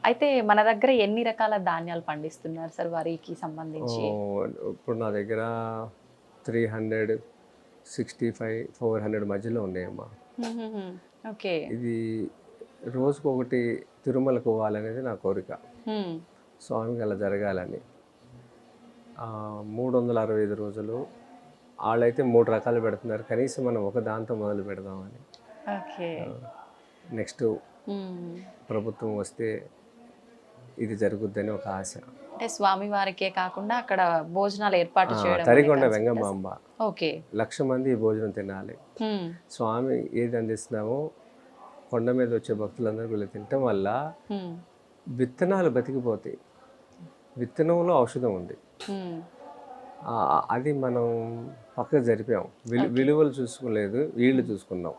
అయితే మన దగ్గర ఎన్ని రకాల ధాన్యాలు పండిస్తున్నారు సార్ వరికి సంబంధించి? ఇప్పుడు నా దగ్గర 365, 400 మధ్యలో ఉన్నాయమ్మా. హుహుహు. ఓకే. ఇది రోజుకొకటి తిరుమలకు పోవాలనేది నా కోరిక. హ్మ్. స్వామికి అలా జరగాలని. 365 రోజులు వాళ్ళైతే 3 రకాలు పెడుతున్నారు. కనీసం మనం ఒక దాంతో మొదలు పెడదామని. ఓకే. నెక్స్ట్ హ్మ్. ప్రభుత్వం వస్తే ఇది జరుగుద్దని ఒక ఆశ. అంటే స్వామి వారికే కాకుండా అక్కడ భోజనాలు ఏర్పాటు చేయడం అనే తరిగొండ కాన్సెప్టా సార్? వెంగమాంబ ఓకే. 1,00,000 మంది ఈ భోజనం తినాలి. హ్మ్. స్వామి ఏది అందిస్తున్నామో కొండ మీద వచ్చే భక్తులందరూ వీళ్ళు తినటం వల్ల హ్మ్. విత్తనాలు బతికిపోతాయి. విత్తనంలో ఔషధం ఉంది. హ్మ్. అది మనం పక్కకు జరిపాం. విలువలు చూసుకోలేదు, వీళ్ళు చూసుకున్నాం.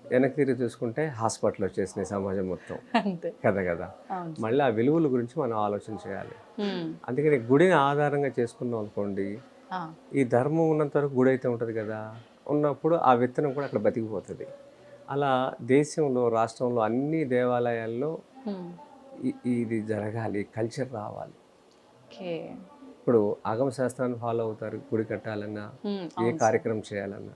వెనక్కి తిరిగి చూసుకుంటే హాస్పిటల్ వచ్చేసినాయి సమాజం మొత్తం. అంతే. కదా. అవును. మళ్ళీ ఆ విలువల గురించి మనం ఆలోచన చేయాలి. హ్మ్. అందుకని గుడిని ఆధారంగా చేసుకున్నాం అనుకోండి, ఆ! ఈ ధర్మం ఉన్నంత వరకు గుడి అయితే ఉంటుంది కదా, ఉన్నప్పుడు ఆ విత్తనం కూడా అక్కడ బతికిపోతుంది. అలా దేశంలో, రాష్ట్రంలో అన్ని దేవాలయాల్లో హ్మ్. ఇది జరగాలి, కల్చర్ రావాలి. ఓకే. ఇప్పుడు ఆగమ శాస్త్రాన్ని ఫాలో అవుతారు గుడి కట్టాలన్నా, హ్మ్. ఏ అవును సార్. కార్యక్రమం చేయాలన్నా.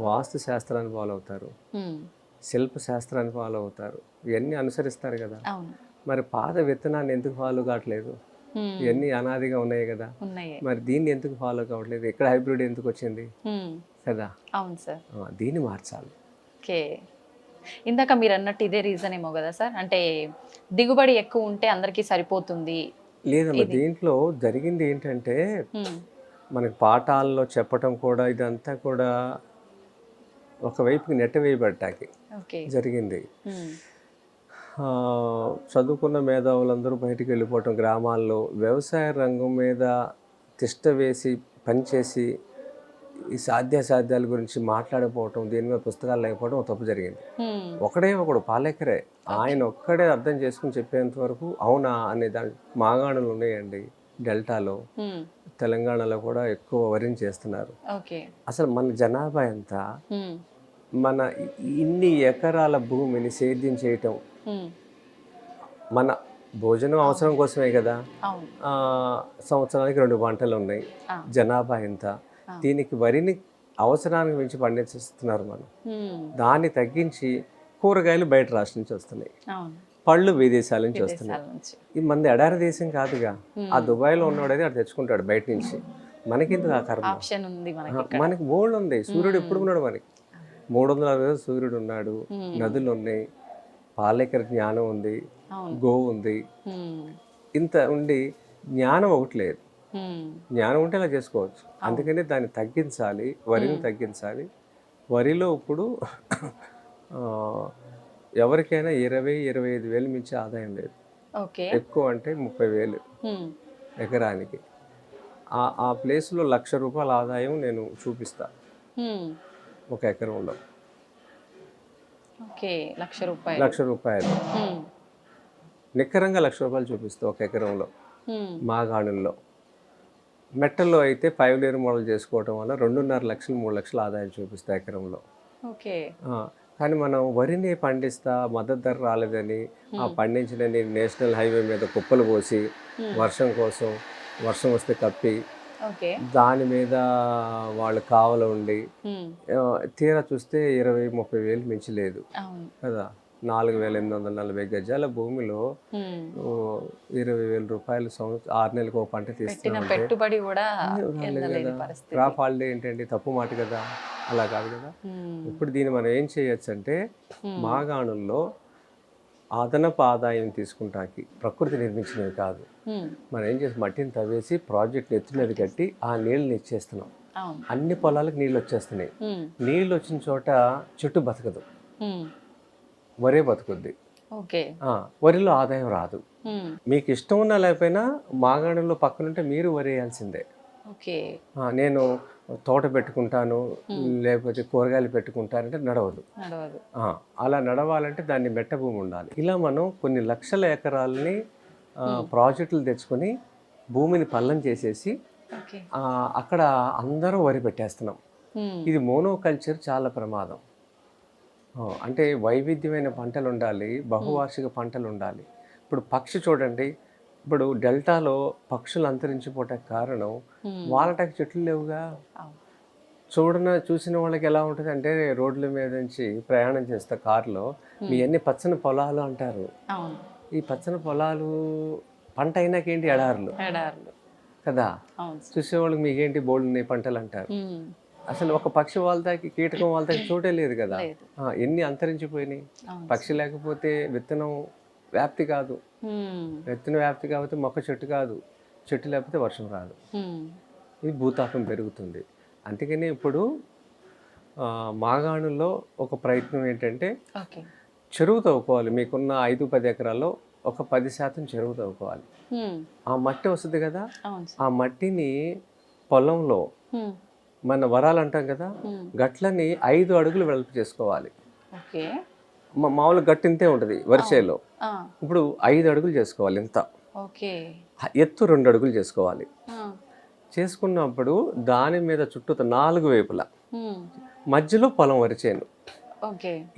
వాస్తు శాస్త్రాన్ని ఫాలో అవుతారు, హ్మ్. శిల్ప శాస్త్రాన్ని ఫాలో అవుతారు. ఇవన్నీ అనుసరిస్తారు కదా. అవును. మరి పాత విత్తనాన్ని ఎందుకు ఫాలో కావట్లేదు? హ్మ్. ఇవన్నీ అనాదిగా ఉన్నాయి కదా. ఉన్నాయే. మరి దీన్ని ఎందుకు ఫాలో కావట్లేదు? ఇక్కడ హైబ్రిడ్ ఎందుకు వచ్చింది హ్మ్. కదా. అవును సార్. దీన్ని మార్చాలి. ఓకే. ఇందాక మీరన్నట్టు ఇదే రీజన్ ఏమో గదా సార్? అంటే దిగుబడి ఎక్కువ ఉంటే అందరికీ సరిపోతుంది. లేదమ్మా, ఇది. దీంట్లో జరిగింది ఏంటంటే, హ్మ్. మనకి పాఠాల్లో చెప్పటం కూడా ఇదంతా కూడా ఒకవైపుకి నెట్టవేయబడ్డాకి ఓకే. జరిగింది. హ్మ్. చదువుకున్న మేధావులందరూ బయటికి వెళ్ళిపోవటం, గ్రామాల్లో వ్యవసాయ రంగం మీద తిష్ట వేసి పనిచేసి ఈ సాధ్యాసాధ్యాల గురించి మాట్లాడకపోవటం, దీని మీద పుస్తకాలు లేకపోవడం ఒక తప్పు జరిగింది. హ్మ్. ఒకడు పాలేకరే, ఆయన ఒక్కడే అర్థం చేసుకుని చెప్పేంత వరకు అవునా అనే దాని మాగాణులు ఉన్నాయండి డెల్టాలో. హ్మ్. తెలంగాణలో కూడా ఎక్కువ వరిని చేస్తున్నారు. ఓకే. అసలు మన జనాభా ఎంత? హ్మ్. మన ఇన్ని ఎకరాల భూమిని సేద్యం చేయటం హ్మ్. మన భోజనం అవసరం అవును. కోసమే కదా. అవును. సంవత్సరానికి 2 పంటలు ఉన్నాయి. ఆ! జనాభా ఎంత? ఆ! దీనికి వరిని అవసరానికి మించి పండించేస్తున్నారు మనం. హ్మ్. దాన్ని తగ్గించి కూరగాయలు బయట రాష్ట్రం నుంచి వస్తున్నాయి, అవును. పళ్ళు విదేశాల నుంచి వస్తున్నాయి. విదేశాల నుంచి. ఇది మనది ఎడారి దేశం కాదుగా. ఆ హ్మ్. దుబాయ్లో ఉన్నవాడైతే అక్కడ తెచ్చుకుంటాడు బయట నుంచి. మనకెందుకు ఆ కర్మ? ఆప్షన్ ఉంది మనకిక్కడ. మనకి బోల్డ్ ఉంది. సూర్యుడు ఎప్పుడు ఉన్నాడు మనకి. 360 రోజులు సూర్యుడు ఉన్నాడు, హ్మ్. నదులు ఉన్నాయి, పాలేకర జ్ఞానం ఉంది, అవును. గోవు ఉంది. హ్మ్. ఇంత ఉండి జ్ఞానం ఒకటి లేదు. హ్మ్. జ్ఞానం ఉంటే అలా చేసుకోవచ్చు. అందుకని దాన్ని తగ్గించాలి, వరిని తగ్గించాలి. వరిలో ఇప్పుడు ఎవరికైనా 20-25 వేలు మించి ఆదాయం లేదు. ఓకే. ఎక్కువ అంటే 30,000 హ్మ్. ఎకరానికి. ఆ ప్లేస్లో ₹1,00,000 ఆదాయం నేను చూపిస్తా హ్మ్. ఒక ఎకరంలో. ఓకే. రూ. 1,00,000. ₹1,00,000 హ్మ్. నిక్కరంగా ₹1,00,000 చూపిస్తా ఒక ఎకరంలో. హ్మ్. మాగాణుల్లో మెట్టల్లో అయితే 5 లేయర్ మోడల్ చేసుకోవటం వల్ల 2.5 లక్షలు 3 లక్షల ఆదాయం చూపిస్తా ఎకరంలో. ఓకే. కానీ మనం వరిని పండిస్తా మద్దతు ధర రాలేదని ఆ పండించినని నేషనల్ హైవే మీద కుప్పలు పోసి వర్షం కోసం, వర్షం వస్తే కప్పి ఓకే. దాని మీద వాళ్ళు కావలి ఉండి హ్మ్. తీరా చూస్తే 20-30 వేలు మించి లేదు అవును. కదా. 4,840 గజాల భూమిలో హ్మ్. ₹20,000 సంవత్సరం 6 నెలలకు ఒక పంట పెట్టిన తీస్తున్నామంటే పెట్టుబడి గూడా రాలేదు ఎళ్ళలేని కదా. పరిస్థితి. క్రాప్ హాలిడే ఏంటండి, తప్పు మాట కదా. అలా కాదు కదా. హ్మ్. ఇప్పుడు దీన్ని మనం ఏం చేయొచ్చు అంటే, హ్మ్. మాగాణుల్లో అదనపు ఆదాయం తీసుకుంటాకి ప్రకృతి నిర్మించినవి కాదు. హ్మ్. మనం ఏం చేసి మట్టిని తవ్వేసి ప్రాజెక్ట్ ఎత్తి మీద కట్టి ఆ నీళ్ళని ఇచ్చేస్తున్నాం. అవును. అన్ని పొలాలకు నీళ్ళు వచ్చేస్తున్నాయి. హ్మ్. నీళ్ళు వచ్చిన చోట చెట్టు బతకదు, హ్మ్. వరే బతుకుద్ది. ఓకే. వరిలో ఆదాయం రాదు. హ్మ్. మీకు ఇష్టం ఉన్నా లేకపోయినా మాగాణంలో పక్కనుంటే మీరు వరి వేయాల్సిందే. ఓకే. నేను తోట పెట్టుకుంటాను, లేకపోతే కూరగాయలు పెట్టుకుంటానంటే నడవదు. నడవదు. అలా నడవాలంటే దాన్ని మెట్ట భూమి ఉండాలి. ఇలా మనం కొన్ని లక్షల ఎకరాలని ప్రాజెక్టులు తెచ్చుకొని భూమిని పల్లం చేసేసి ఓకే. అక్కడ అందరూ వరి పెట్టేస్తున్నాం. హ్మ్. ఇది మోనోకల్చర్ చాలా ప్రమాదం. అంటే వైవిధ్యమైన పంటలు ఉండాలి, బహువార్షిక పంటలు ఉండాలి. ఇప్పుడు పక్షి చూడండి, ఇప్పుడు డెల్టాలో పక్షులు అంతరించిపోవటానికి కారణం వాళ్ళకి చెట్లు లేవుగా. చూసిన వాళ్ళకి ఎలా ఉంటుంది అంటే, రోడ్ల మీద నుంచి ప్రయాణం చేస్తే కారులో మీ అన్ని పచ్చని పొలాలు అంటారు. ఈ పచ్చని పొలాలు పంట అయినాకేంటి ఎడారులు కదా. చూసేవాళ్ళకి మీకేంటి బోల్డ్ పంటలు అంటారు. అసలు ఒక పక్షి వాళ్ళకి కీటకం వాళ్ళకి చోటే లేదు కదా. ఎన్ని అంతరించిపోయినాయి. పక్షి లేకపోతే విత్తనం వ్యాప్తి కాదు, విత్తనం వ్యాప్తి కాకపోతే మొక్క చెట్టు కాదు, చెట్టు లేకపోతే వర్షం రాదు. ఇది భూతాపం పెరుగుతుంది. అందుకని ఇప్పుడు మాగాణుల్లో ఒక ప్రయత్నం ఏంటంటే, చెరువు తవ్వుకోవాలి. మీకున్న 5-10 ఎకరాల్లో ఒక 10% చెరువు తవ్వుకోవాలి. ఆ మట్టి వస్తుంది కదా, ఆ మట్టిని పొలంలో మన వరాలు అంటాం కదా, గట్లని 5 అడుగులు వెడల్పు చేసుకోవాలి. మామూలు గట్టు ఇంతే ఉంటుంది వరిసేలో. ఇప్పుడు 5 అడుగులు చేసుకోవాలి. ఇంత ఎత్తు 2 అడుగులు చేసుకోవాలి. చేసుకున్నప్పుడు దాని మీద చుట్టూ 4 వైపులా మధ్యలో పొలం వరిచేను.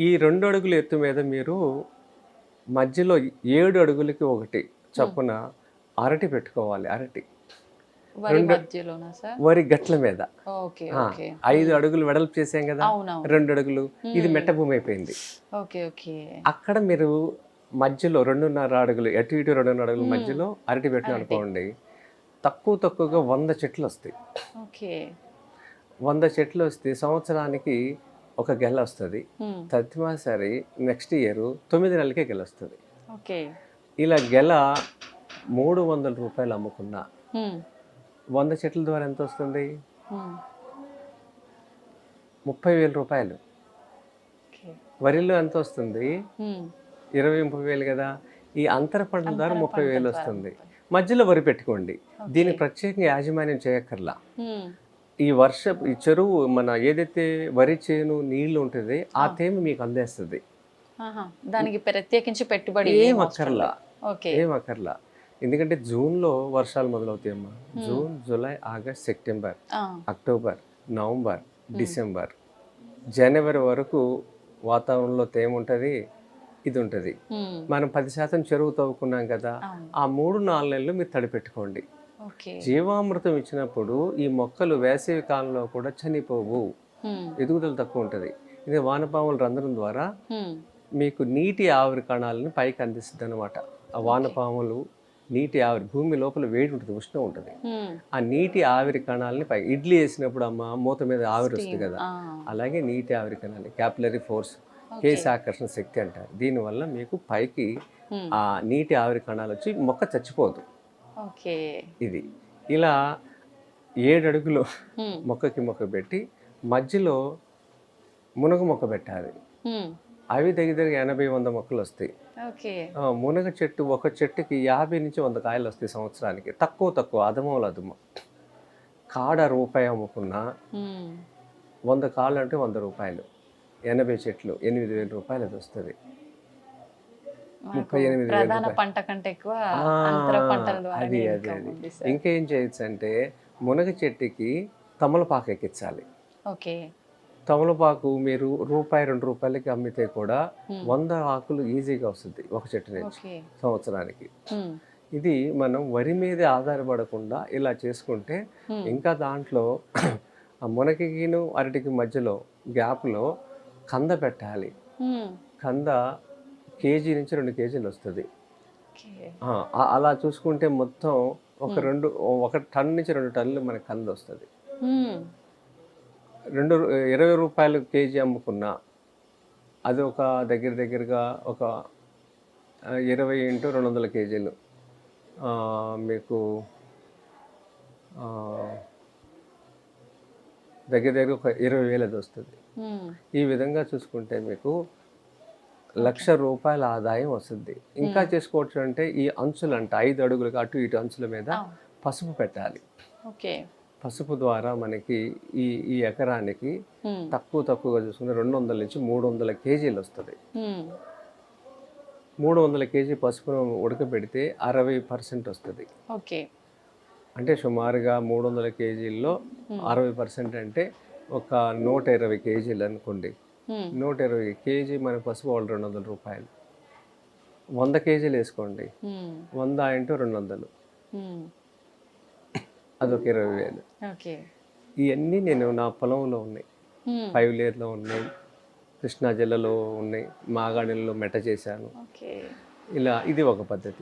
ఈ 2 అడుగుల ఎత్తు మీద మీరు మధ్యలో 7 అడుగులకి ఒకటి చప్పున అరటి పెట్టుకోవాలి. అరటి వరి గట్ల మీద 5 అడుగులు వెడల్పు చేసాం కదా, 2 అడుగులు. ఇది మెట్ట భూమి అయిపోయింది. అక్కడ మీరు మధ్యలో 2.5 అడుగులు అటు ఇటు 2.5 అడుగుల మధ్యలో అరటి పెట్టిన అనుకోండి, తక్కువగా 100 చెట్లు వస్తాయి. 100 చెట్లు వస్తే సంవత్సరానికి ఒక గెల వస్తుంది. తదిమాసరి నెక్స్ట్ ఇయర్ 9 నెలలకే గెల వస్తుంది. ఇలా గెల 300 రూపాయలు అమ్ముకున్నా 100 చెట్ల ద్వారా ఎంత వస్తుంది? 30,000 రూపాయలు. వరిలో ఎంత వస్తుంది? 20-30,000 కదా. ఈ అంతర పంటల ద్వారా 30,000 వస్తుంది. మధ్యలో వరి పెట్టుకోండి. దీనికి ప్రత్యేకంగా యాజమాన్యం చేయక్కర్లా. ఈ చెరువు మన ఏదైతే వరి చేను నీళ్లు ఉంటుంది ఆ తేమ మీకు అందేస్తుంది. దానికి ప్రత్యేకించి పెట్టుబడి ఏమక్కర్లా. ఎందుకంటే జూన్లో వర్షాలు మొదలవుతాయమ్మా. June, July, August, September, October, November, December, జనవరి వరకు వాతావరణంలో తేమ ఉంటుంది. ఇది ఉంటుంది. మనం 10% చెరువు తవ్వుకున్నాం కదా, ఆ 3-4 నెలలు మీరు తడిపెట్టుకోండి. జీవామృతం ఇచ్చినప్పుడు ఈ మొక్కలు వేసవి కాలంలో కూడా చనిపోవు, ఎదుగుదల తక్కువ ఉంటుంది. ఇది వానపాముల రంధ్రం ద్వారా మీకు నీటి ఆవిరి కణాలను పైకి అందిస్తుంది అనమాట. ఆ వానపాములు నీటి ఆవిరి, భూమి లోపల వేడి ఉంటుంది, ఉష్ణం ఉంటుంది. ఆ నీటి ఆవిరి కణాలని పైకి, ఇడ్లీ వేసినప్పుడు అమ్మ మూత మీద ఆవిరి వస్తుంది కదా, అలాగే నీటి ఆవిరి కణాలు, క్యాపిలరీ ఫోర్స్, కేశ ఆకర్షణ శక్తి అంటారు. దీనివల్ల మీకు పైకి ఆ నీటి ఆవిరి కణాలు వచ్చి మొక్క చచ్చిపోదు. ఇది ఇలా 7 అడుగులు మొక్కకి మొక్క పెట్టి మధ్యలో మునగ మొక్క పెట్టాలి. అవి దగ్గర 80-100 మొక్కలు వస్తాయి. మునగ చెట్టు ఒక చెట్టుకి 50 నుంచి 100 కాయలు వస్తాయి సంవత్సరానికి. తక్కువ అదమం. కాడ రూపాయి అమ్ముకున్నా 100 కాళ్ళు అంటే 100 రూపాయలు. 80 చెట్లు 8,000 రూపాయలు అది వస్తుంది. 38,000 పంట కంటే ఎక్కువ అది. ఇంకేం చేయొచ్చు అంటే మునగ చెట్టుకి తమలపాకు ఎక్కించాలి. తమలపాకు మీరు ₹1-2 రూపాయలకి అమ్మితే కూడా 100 ఆకులు ఈజీగా వస్తుంది ఒక చెట్టు నుంచి సంవత్సరానికి. ఇది మనం వరి మీదే ఆధారపడకుండా ఇలా చేసుకుంటే, ఇంకా దాంట్లో మునగకిను అరటికి మధ్యలో గ్యాప్లో కంద పెట్టాలి. కంద కేజీ నుంచి 2 కేజీలు వస్తుంది. అలా చూసుకుంటే మొత్తం ఒక టన్ నుంచి 2 టన్నులు మనకి కంద వస్తుంది. 20 రూపాయలు కేజీ అమ్ముకున్నా అది ఒక దగ్గరగా ఒక 20 × 200 కేజీలు మీకు దగ్గర ఒక 20,000 అది వస్తుంది. ఈ విధంగా చూసుకుంటే మీకు ₹1,00,000 ఆదాయం వస్తుంది. ఇంకా చేసుకోవచ్చు అంటే ఈ అంచులు 5 అడుగులకు అటు ఇటు అంచుల మీద పసుపు పెట్టాలి. పసుపు ద్వారా మనకి ఈ ఎకరానికి తక్కువగా చూసుకుంటే 200 నుంచి 300 కేజీలు వస్తుంది. 300 కేజీ పసుపును ఉడకబెడితే 60% వస్తుంది. అంటే సుమారుగా 300 కేజీల్లో 60% అంటే ఒక 120 కేజీలు అనుకోండి. 120 కేజీ మన పసుపు వాళ్ళు ₹200. 100 కేజీలు వేసుకోండి, ఉమ్, 100 ఇంటూ 200, ఉమ్, అదొక 20,000. ఓకే. ఇవన్నీ నేను నా పొలంలో ఉన్నాయి, ఉమ్, 5 లేయర్లో ఉన్నాయి, కృష్ణా జిల్లాలో ఉన్నాయి, మాగాణిలో మెట చేశాను. ఓకే. ఇలా ఇది ఒక పద్ధతి.